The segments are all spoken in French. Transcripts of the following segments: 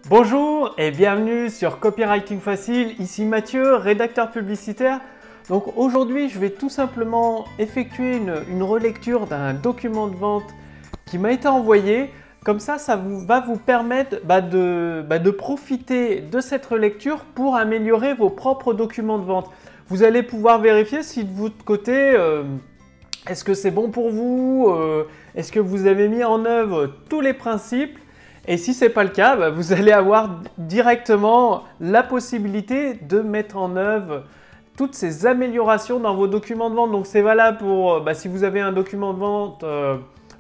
Bonjour et bienvenue sur Copywriting Facile, ici Mathieu, rédacteur publicitaire. Donc aujourd'hui je vais tout simplement effectuer une relecture d'un document de vente qui m'a été envoyé. Comme ça va vous permettre de profiter de cette relecture pour améliorer vos propres documents de vente. Vous allez pouvoir vérifier si de votre côté, est-ce que c'est bon pour vous, est-ce que vous avez mis en œuvre tous les principes. Et si ce n'est pas le cas, vous allez avoir directement la possibilité de mettre en œuvre toutes ces améliorations dans vos documents de vente. Donc c'est valable pour si vous avez un document de vente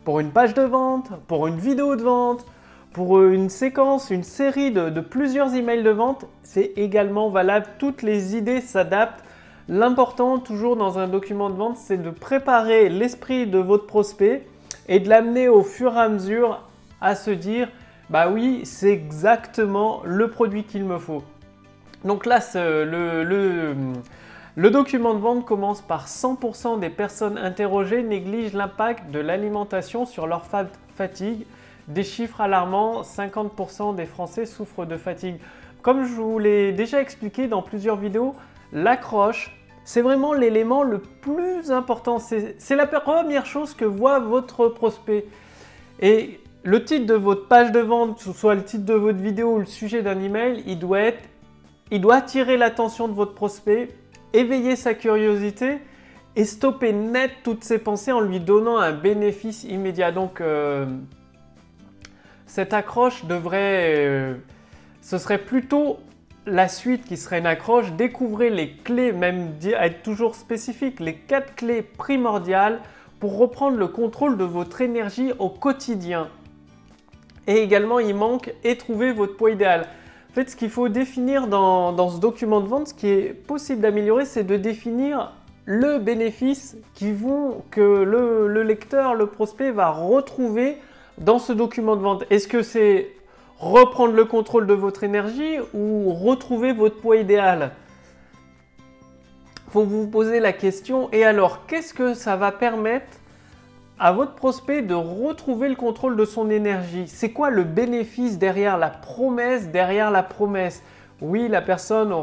pour une page de vente, pour une vidéo de vente, pour une séquence, une série de plusieurs emails de vente. C'est également valable, toutes les idées s'adaptent. L'important toujours dans un document de vente, c'est de préparer l'esprit de votre prospect et de l'amener au fur et à mesure à se dire bah oui, c'est exactement le produit qu'il me faut. Donc là, le document de vente commence par 100% des personnes interrogées négligent l'impact de l'alimentation sur leur fatigue. Des chiffres alarmants, 50% des Français souffrent de fatigue. Comme je vous l'ai déjà expliqué dans plusieurs vidéos, l'accroche, c'est vraiment l'élément le plus important. C'est la première chose que voit votre prospect. Et le titre de votre page de vente, que ce soit le titre de votre vidéo ou le sujet d'un email, il doit attirer l'attention de votre prospect, éveiller sa curiosité et stopper net toutes ses pensées en lui donnant un bénéfice immédiat. Donc, cette accroche ce serait plutôt la suite qui serait une accroche. Découvrez les clés, même être toujours spécifique, les 4 clés primordiales pour reprendre le contrôle de votre énergie au quotidien. Et également, il manque et trouver votre poids idéal. En fait, ce qu'il faut définir dans ce document de vente, ce qui est possible d'améliorer, c'est de définir le bénéfice que le lecteur, le prospect va retrouver dans ce document de vente. Est-ce que c'est reprendre le contrôle de votre énergie ou retrouver votre poids idéal? Il faut vous poser la question, et alors, qu'est-ce que ça va permettre à votre prospect de retrouver le contrôle de son énergie? C'est quoi le bénéfice derrière la promesse, Oui, la personne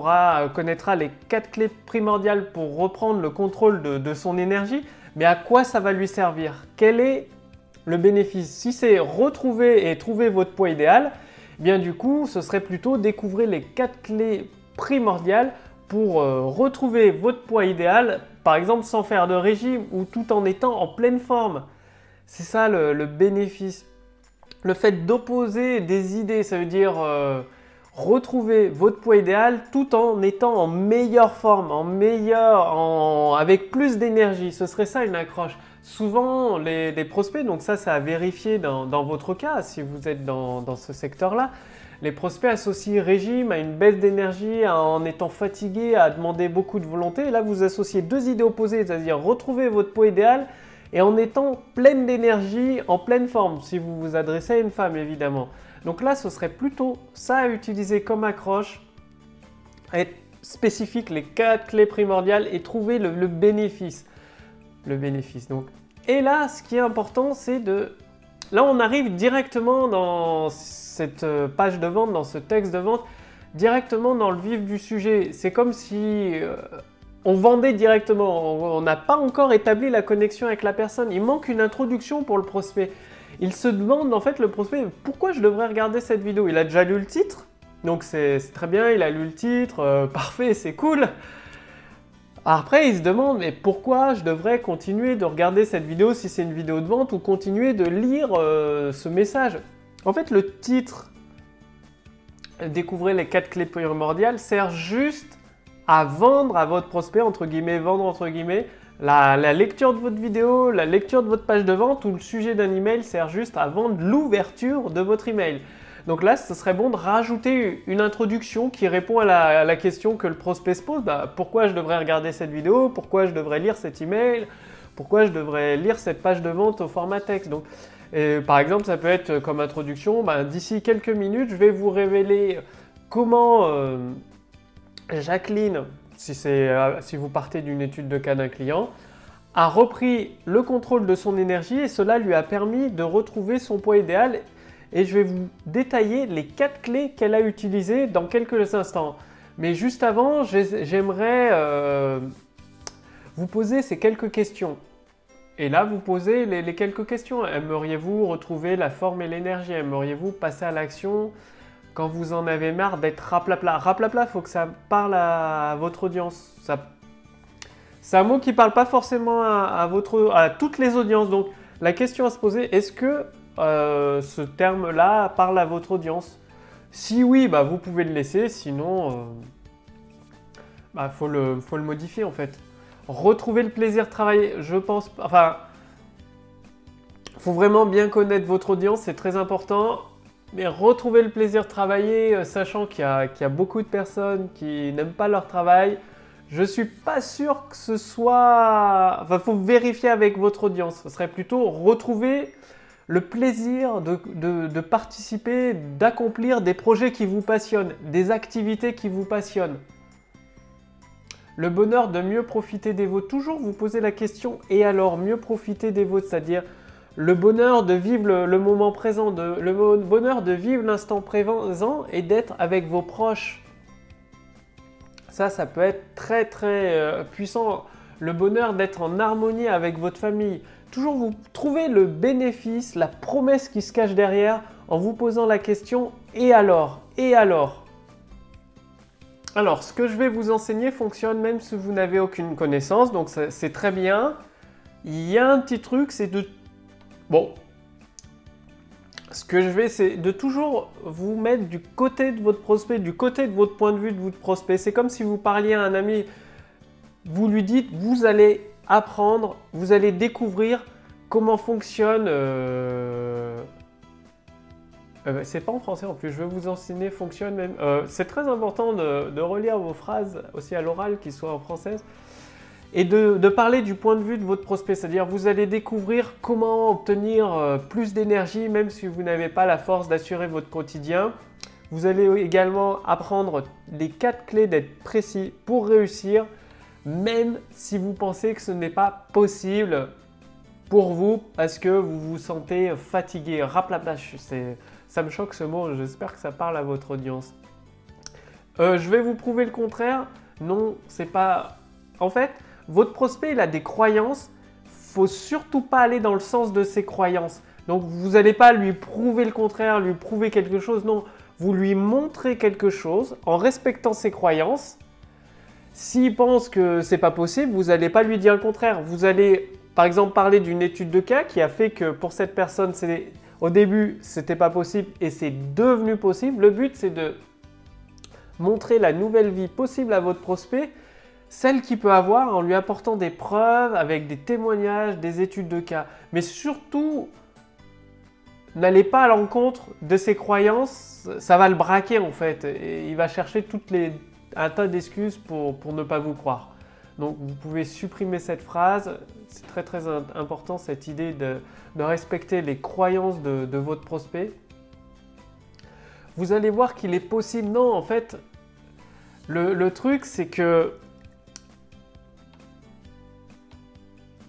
connaîtra les 4 clés primordiales pour reprendre le contrôle de son énergie, mais à quoi ça va lui servir? Quel est le bénéfice? Si c'est retrouver et trouver votre poids idéal, bien du coup, ce serait plutôt découvrir les 4 clés primordiales pour retrouver votre poids idéal, par exemple sans faire de régime ou tout en étant en pleine forme. C'est ça le bénéfice. Le fait d'opposer des idées, ça veut dire retrouver votre poids idéal tout en étant en meilleure forme, avec plus d'énergie. Ce serait ça une accroche. Souvent, les prospects, donc ça à vérifier dans votre cas si vous êtes dans ce secteur-là, les prospects associent régime à une baisse d'énergie, en étant fatigué, à demander beaucoup de volonté. Et là, vous associez 2 idées opposées, c'est-à-dire retrouver votre poids idéal et en étant pleine d'énergie, en pleine forme, si vous vous adressez à une femme évidemment. Donc là, ce serait plutôt ça à utiliser comme accroche, à être spécifique, les 4 clés primordiales et trouver le bénéfice. Donc. Et là, ce qui est important, c'est Là, on arrive directement dans cette page de vente, dans ce texte de vente, directement dans le vif du sujet. C'est comme si on vendait directement. On n'a pas encore établi la connexion avec la personne. Il manque une introduction pour le prospect. Il se demande, en fait, le prospect, pourquoi je devrais regarder cette vidéo? Il a déjà lu le titre, donc c'est très bien, il a lu le titre, parfait, c'est cool. Après, il se demande, mais pourquoi je devrais continuer de regarder cette vidéo si c'est une vidéo de vente ou continuer de lire ce message? En fait, le titre « Découvrez les 4 clés primordiales » sert juste à vendre à votre prospect, entre guillemets, vendre entre guillemets, la lecture de votre vidéo, la lecture de votre page de vente ou le sujet d'un email sert juste à vendre l'ouverture de votre email. Donc là, ce serait bon de rajouter une introduction qui répond à la question que le prospect se pose. Pourquoi je devrais regarder cette vidéo? Pourquoi je devrais lire cet email? Pourquoi je devrais lire cette page de vente au format texte? Donc, par exemple, ça peut être comme introduction, d'ici quelques minutes, je vais vous révéler comment Jacqueline, si vous partez d'une étude de cas d'un client, a repris le contrôle de son énergie et cela lui a permis de retrouver son poids idéal et je vais vous détailler les 4 clés qu'elle a utilisées dans quelques instants. Mais juste avant, j'aimerais vous poser ces quelques questions. Et là, vous posez les quelques questions. Aimeriez-vous retrouver la forme et l'énergie? Aimeriez-vous passer à l'action quand vous en avez marre d'être raplapla? Raplapla, il faut que ça parle à votre audience. C'est un mot qui ne parle pas forcément à toutes les audiences. Donc, la question à se poser, est-ce que ce terme-là parle à votre audience? Si oui, bah, vous pouvez le laisser. Sinon, faut le modifier en fait. Retrouver le plaisir de travailler, je pense, enfin, faut vraiment bien connaître votre audience, c'est très important. Mais retrouver le plaisir de travailler, sachant qu'il y a beaucoup de personnes qui n'aiment pas leur travail, je ne suis pas sûr que ce soit... Enfin, il faut vérifier avec votre audience. Ce serait plutôt retrouver le plaisir de participer, d'accomplir des projets qui vous passionnent, des activités qui vous passionnent. Le bonheur de mieux profiter des vôtres. Toujours vous posez la question « et alors ?» Mieux profiter des vôtres, c'est-à-dire le bonheur de vivre le moment présent, le bonheur de vivre l'instant présent et d'être avec vos proches. Ça peut être très très puissant. Le bonheur d'être en harmonie avec votre famille. Toujours vous trouvez le bénéfice, la promesse qui se cache derrière en vous posant la question « et alors ?» Et alors ? Alors, ce que je vais vous enseigner fonctionne même si vous n'avez aucune connaissance, donc c'est très bien. Il y a un petit truc, c'est de... Bon, ce que je vais, c'est de toujours vous mettre du côté de votre prospect, du côté de votre point de vue de votre prospect. C'est comme si vous parliez à un ami, vous lui dites, vous allez apprendre, vous allez découvrir comment fonctionne... c'est pas en français en plus, je vais vous enseigner fonctionne même. C'est très important de relire vos phrases aussi à l'oral, qu'ils soient en française, et de parler du point de vue de votre prospect. C'est-à-dire vous allez découvrir comment obtenir plus d'énergie même si vous n'avez pas la force d'assurer votre quotidien. Vous allez également apprendre les 4 clés d'être précis pour réussir, même si vous pensez que ce n'est pas possible pour vous parce que vous vous sentez fatigué, raplapage. Ça me choque ce mot, j'espère que ça parle à votre audience. Je vais vous prouver le contraire. Non, c'est pas... En fait, votre prospect, il a des croyances. Faut surtout pas aller dans le sens de ses croyances. Donc, vous n'allez pas lui prouver le contraire, lui prouver quelque chose. Non, vous lui montrez quelque chose en respectant ses croyances. S'il pense que c'est pas possible, vous n'allez pas lui dire le contraire. Vous allez, par exemple, parler d'une étude de cas qui a fait que pour cette personne, au début, c'était pas possible et c'est devenu possible. Le but, c'est de montrer la nouvelle vie possible à votre prospect, celle qu'il peut avoir en lui apportant des preuves avec des témoignages, des études de cas. Mais surtout, n'allez pas à l'encontre de ses croyances, ça va le braquer en fait. Et il va chercher un tas d'excuses pour ne pas vous croire. Donc vous pouvez supprimer cette phrase, c'est très très important cette idée de respecter les croyances de votre prospect. Vous allez voir qu'il est possible, non en fait, le truc c'est que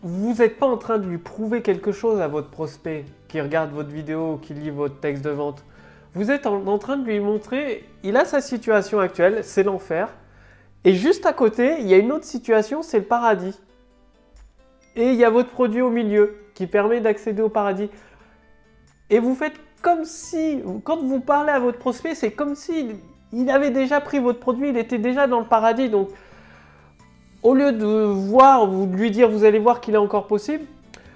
vous n'êtes pas en train de lui prouver quelque chose à votre prospect qui regarde votre vidéo, qui lit votre texte de vente. Vous êtes en train de lui montrer, il a sa situation actuelle, c'est l'enfer. Et juste à côté, il y a une autre situation, c'est le paradis. Et il y a votre produit au milieu qui permet d'accéder au paradis. Et vous faites comme si, quand vous parlez à votre prospect, c'est comme si il avait déjà pris votre produit, il était déjà dans le paradis. Donc, au lieu de lui dire, vous allez voir qu'il est encore possible,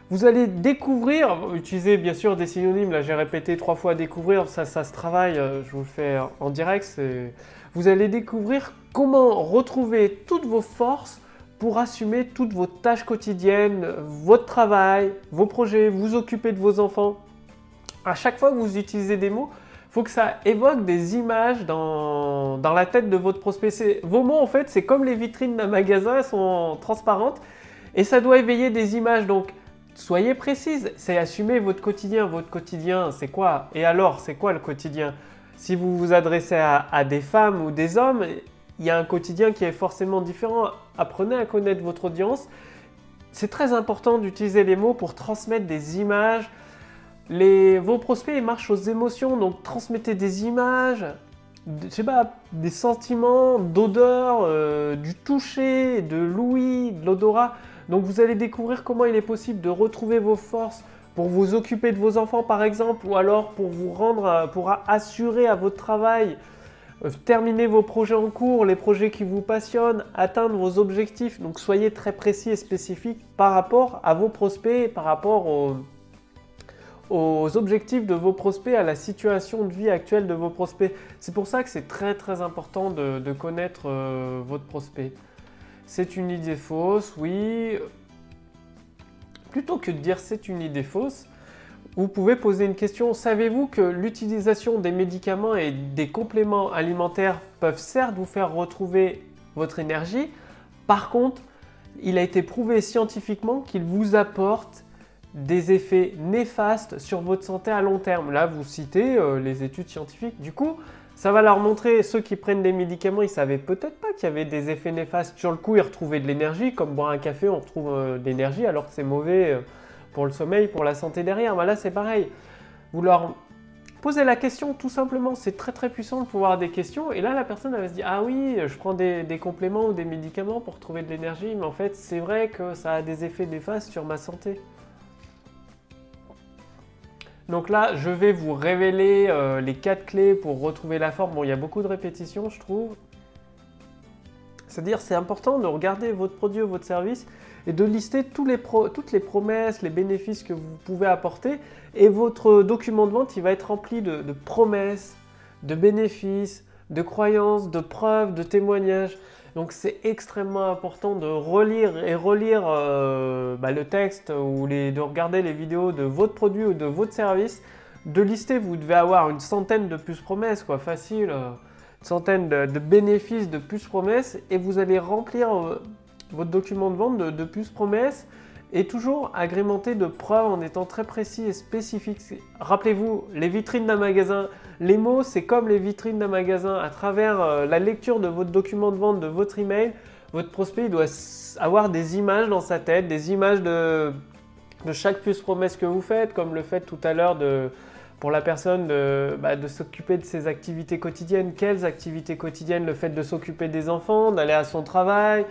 vous allez découvrir, utilisez bien sûr des synonymes, là j'ai répété 3 fois découvrir, ça se travaille, je vous le fais en direct, vous allez découvrir comment retrouver toutes vos forces pour assumer toutes vos tâches quotidiennes, votre travail, vos projets, vous occuper de vos enfants. À chaque fois que vous utilisez des mots, il faut que ça évoque des images dans la tête de votre prospect. Vos mots en fait, c'est comme les vitrines d'un magasin, elles sont transparentes et ça doit éveiller des images. Donc, soyez précise, c'est assumer votre quotidien. Votre quotidien, c'est quoi? Et alors, c'est quoi le quotidien? Si vous vous adressez à des femmes ou des hommes, il y a un quotidien qui est forcément différent. Apprenez à connaître votre audience. C'est très important d'utiliser les mots pour transmettre des images Vos prospects ils marchent aux émotions, donc transmettez des images, je sais pas, des sentiments, d'odeur, du toucher, de l'ouïe, de l'odorat. Donc vous allez découvrir comment il est possible de retrouver vos forces pour vous occuper de vos enfants par exemple, ou alors pour vous rendre, pour assurer à votre travail, terminer vos projets en cours, les projets qui vous passionnent, atteindre vos objectifs. Donc soyez très précis et spécifique par rapport à vos prospects, par rapport aux objectifs de vos prospects, à la situation de vie actuelle de vos prospects. C'est pour ça que c'est très très important de connaître votre prospect. C'est une idée fausse, oui. Plutôt que de dire c'est une idée fausse, vous pouvez poser une question. Savez-vous que l'utilisation des médicaments et des compléments alimentaires peuvent certes vous faire retrouver votre énergie? Par contre, il a été prouvé scientifiquement qu'ils vous apportent des effets néfastes sur votre santé à long terme. Là, vous citez les études scientifiques. Du coup, ça va leur montrer, ceux qui prennent des médicaments, ils ne savaient peut-être pas qu'il y avait des effets néfastes. Sur le coup, ils retrouvaient de l'énergie, comme boire un café, on retrouve de l'énergie, alors que c'est mauvais pour le sommeil, pour la santé derrière. Ben là, c'est pareil. Vous leur posez la question tout simplement. C'est très très puissant de pouvoir avoir des questions. Et là, la personne elle va se dire « Ah oui, je prends des compléments ou des médicaments pour trouver de l'énergie, mais en fait, c'est vrai que ça a des effets néfastes sur ma santé. » Donc là, je vais vous révéler les 4 clés pour retrouver la forme. Bon, il y a beaucoup de répétitions, je trouve. C'est-à-dire, c'est important de regarder votre produit ou votre service et de lister toutes les promesses, les bénéfices que vous pouvez apporter. Et votre document de vente, il va être rempli de promesses, de bénéfices, de croyances, de preuves, de témoignages. Donc c'est extrêmement important de relire et relire le texte ou de regarder les vidéos de votre produit ou de votre service. De lister, vous devez avoir une centaine de plus promesses, quoi, facile. Une centaine de bénéfices de plus promesses et vous allez remplir votre document de vente de plus promesses et toujours agrémenté de preuves en étant très précis et spécifique. Rappelez-vous, les vitrines d'un magasin, les mots c'est comme les vitrines d'un magasin. À travers la lecture de votre document de vente, de votre email, votre prospect il doit avoir des images dans sa tête, des images de chaque plus promesse que vous faites, comme le fait tout à l'heure pour la personne de s'occuper de ses activités quotidiennes. Quelles activités quotidiennes? Le fait de s'occuper des enfants, d'aller à son travail,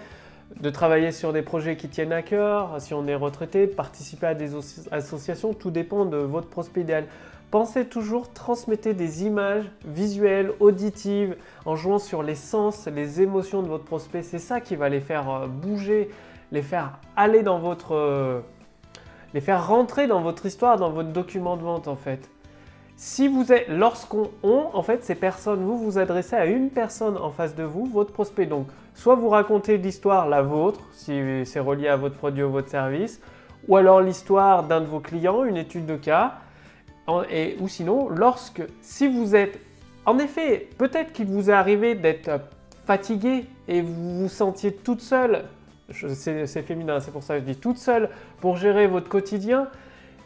de travailler sur des projets qui tiennent à cœur, si on est retraité, de participer à des associations, tout dépend de votre prospect idéal. Pensez toujours, transmettez des images visuelles, auditives, en jouant sur les sens, les émotions de votre prospect. C'est ça qui va les faire bouger, les faire aller dans les faire rentrer dans votre histoire, dans votre document de vente en fait. Si vous êtes, en fait, ces personnes, vous vous adressez à une personne en face de vous, votre prospect. Donc, soit vous racontez l'histoire, la vôtre, si c'est relié à votre produit ou votre service, ou alors l'histoire d'un de vos clients, une étude de cas, ou sinon, si vous êtes, en effet, peut-être qu'il vous est arrivé d'être fatigué et vous vous sentiez toute seule, c'est féminin, c'est pour ça que je dis toute seule, pour gérer votre quotidien.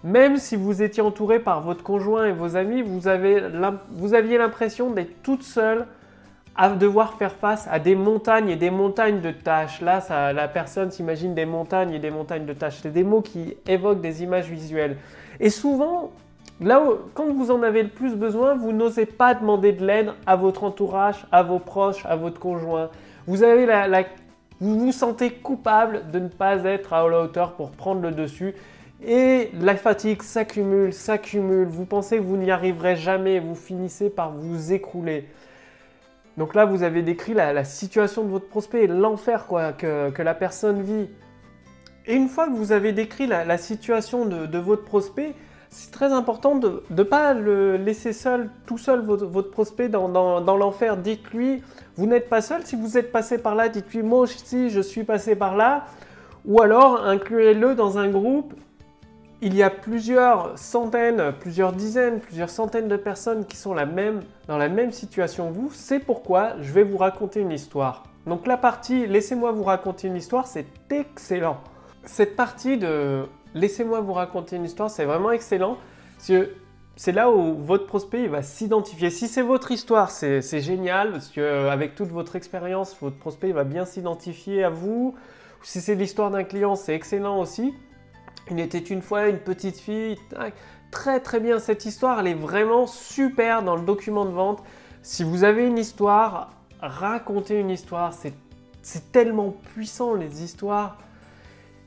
Même si vous étiez entouré par votre conjoint et vos amis, vous aviez l'impression d'être toute seule à devoir faire face à des montagnes et des montagnes de tâches. Là, la personne s'imagine des montagnes et des montagnes de tâches. C'est des mots qui évoquent des images visuelles. Et souvent, quand vous en avez le plus besoin, vous n'osez pas demander de l'aide à votre entourage, à vos proches, à votre conjoint. Vous vous sentez coupable de ne pas être à la hauteur pour prendre le dessus. Et la fatigue s'accumule, vous pensez que vous n'y arriverez jamais, vous finissez par vous écrouler. Donc là, vous avez décrit la situation de votre prospect, l'enfer que la personne vit. Et une fois que vous avez décrit la situation de votre prospect, c'est très important de ne pas le laisser tout seul votre prospect dans l'enfer. Dites-lui, vous n'êtes pas seul, si vous êtes passé par là, dites-lui, moi aussi je suis passé par là. Ou alors, incluez-le dans un groupe. Il y a plusieurs centaines, plusieurs dizaines, plusieurs centaines de personnes qui sont dans la même situation que vous. C'est pourquoi je vais vous raconter une histoire. Donc la partie « Laissez-moi vous raconter une histoire », c'est excellent. Cette partie de « Laissez-moi vous raconter une histoire », c'est vraiment excellent. C'est là où votre prospect il va s'identifier. Si c'est votre histoire, c'est génial parce qu'avec toute votre expérience, votre prospect il va bien s'identifier à vous. Si c'est l'histoire d'un client, c'est excellent aussi. Il était une fois une petite fille, très très bien. Cette histoire, elle est vraiment super dans le document de vente. Si vous avez une histoire, racontez une histoire. C'est tellement puissant les histoires.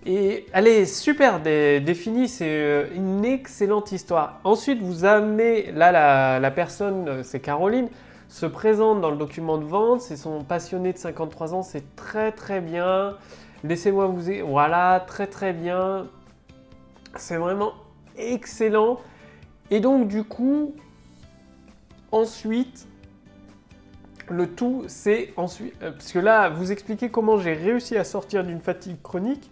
Et elle est super définie, c'est une excellente histoire. Ensuite, vous amenez, là la personne, c'est Caroline, se présente dans le document de vente, c'est son passionné de 53 ans, c'est très très bien. Laissez-moi vous... Voilà, très très bien. C'est vraiment excellent. Et donc du coup, ensuite, le tout, c'est ensuite... parce que là, vous expliquez comment j'ai réussi à sortir d'une fatigue chronique.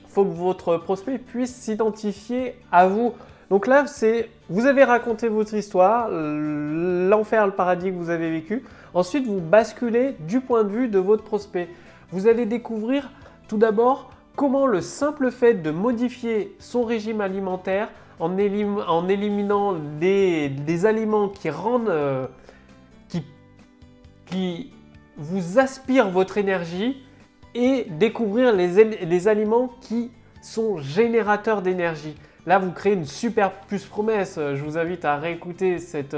Il faut que votre prospect puisse s'identifier à vous. Donc là, vous avez raconté votre histoire, l'enfer, le paradis que vous avez vécu. Ensuite, vous basculez du point de vue de votre prospect. Vous allez découvrir tout d'abord comment le simple fait de modifier son régime alimentaire en éliminant des aliments qui rendent, qui vous aspirent votre énergie, et découvrir les aliments qui sont générateurs d'énergie. Là, vous créez une super plus promesse. Je vous invite à réécouter cette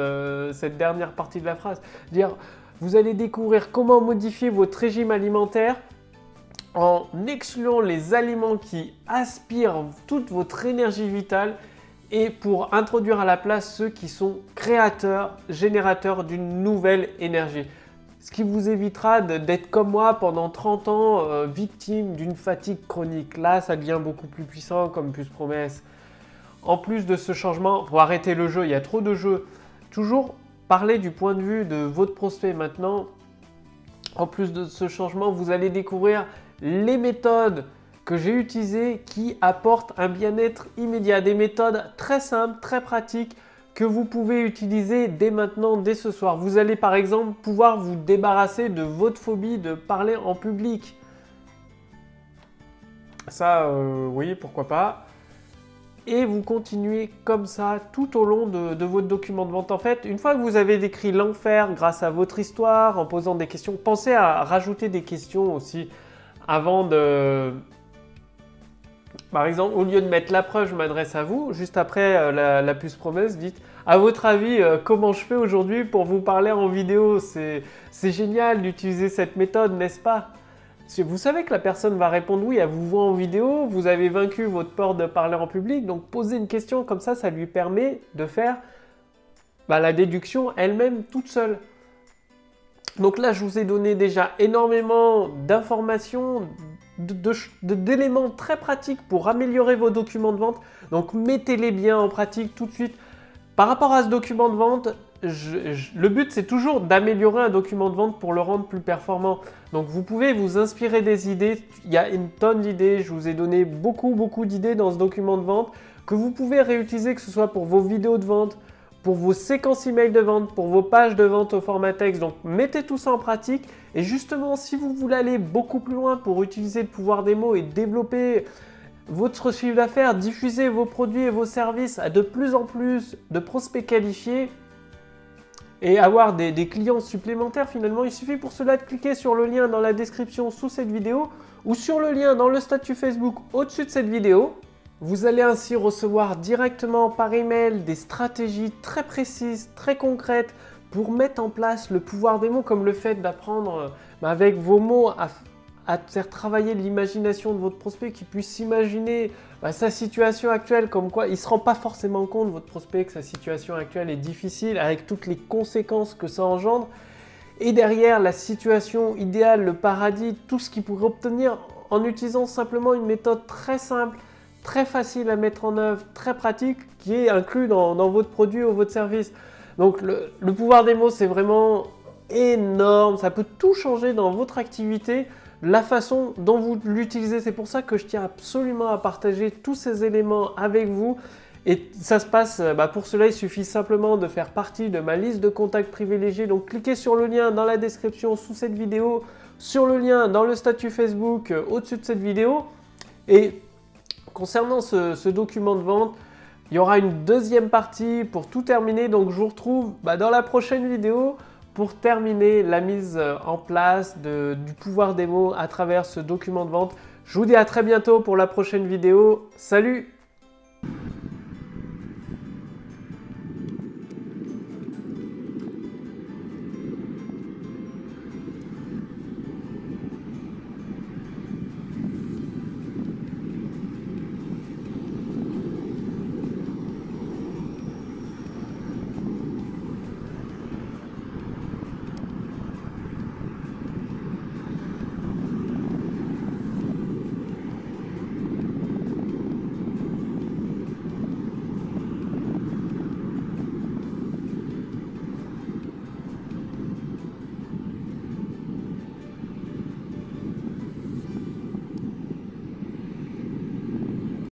dernière partie de la phrase. Vous allez découvrir comment modifier votre régime alimentaire en excluant les aliments qui aspirent toute votre énergie vitale et pour introduire à la place ceux qui sont créateurs, générateurs d'une nouvelle énergie. Ce qui vous évitera d'être comme moi pendant 30 ans, victime d'une fatigue chronique. Là, ça devient beaucoup plus puissant comme plus promesse. En plus de ce changement, pour arrêter le jeu, il y a trop de jeux. Toujours parler du point de vue de votre prospect maintenant. En plus de ce changement, vous allez découvrir les méthodes que j'ai utilisées qui apportent un bien-être immédiat. Des méthodes très simples, très pratiques, que vous pouvez utiliser dès maintenant, dès ce soir. Vous allez par exemple pouvoir vous débarrasser de votre phobie de parler en public. Ça, oui, pourquoi pas. Et vous continuez comme ça tout au long de votre document de vente. En fait, une fois que vous avez décrit l'enfer grâce à votre histoire, en posant des questions, pensez à rajouter des questions aussi avant de... Par exemple, au lieu de mettre la preuve, je m'adresse à vous. Juste après la plus promesse, dites « À votre avis, comment je fais aujourd'hui pour vous parler en vidéo ?» C'est génial d'utiliser cette méthode, n'est-ce pas? Vous savez que la personne va répondre « Oui, elle vous voit en vidéo, vous avez vaincu votre peur de parler en public. » Donc, posez une question comme ça lui permet de faire la déduction elle-même toute seule. Donc là, je vous ai donné déjà énormément d'informations, d'éléments très pratiques pour améliorer vos documents de vente. Donc mettez-les bien en pratique tout de suite. Par rapport à ce document de vente, le but c'est toujours d'améliorer un document de vente pour le rendre plus performant. Donc vous pouvez vous inspirer des idées, il y a une tonne d'idées, je vous ai donné beaucoup d'idées dans ce document de vente que vous pouvez réutiliser, que ce soit pour vos vidéos de vente, pour vos séquences email de vente, pour vos pages de vente au format texte. Donc mettez tout ça en pratique et justement si vous voulez aller beaucoup plus loin pour utiliser le pouvoir des mots et développer votre chiffre d'affaires, diffuser vos produits et vos services à de plus en plus de prospects qualifiés et avoir des clients supplémentaires finalement, il suffit pour cela de cliquer sur le lien dans la description sous cette vidéo ou sur le lien dans le statut Facebook au-dessus de cette vidéo. Vous allez ainsi recevoir directement par email des stratégies très précises, très concrètes pour mettre en place le pouvoir des mots, comme le fait d'apprendre avec vos mots à faire travailler l'imagination de votre prospect, qui puisse s'imaginer sa situation actuelle, comme quoi il ne se rend pas forcément compte, votre prospect, que sa situation actuelle est difficile avec toutes les conséquences que ça engendre. Et derrière, la situation idéale, le paradis, tout ce qu'il pourrait obtenir en utilisant simplement une méthode très simple, très facile à mettre en œuvre, très pratique, qui est inclus dans votre produit ou votre service. Donc le pouvoir des mots, c'est vraiment énorme, ça peut tout changer dans votre activité, la façon dont vous l'utilisez. C'est pour ça que je tiens absolument à partager tous ces éléments avec vous. Et ça se passe, pour cela, il suffit simplement de faire partie de ma liste de contacts privilégiés. Donc cliquez sur le lien dans la description sous cette vidéo, sur le lien dans le statut Facebook au-dessus de cette vidéo. Et concernant ce document de vente, il y aura une deuxième partie pour tout terminer. Donc je vous retrouve dans la prochaine vidéo pour terminer la mise en place du pouvoir des mots à travers ce document de vente. Je vous dis à très bientôt pour la prochaine vidéo. Salut!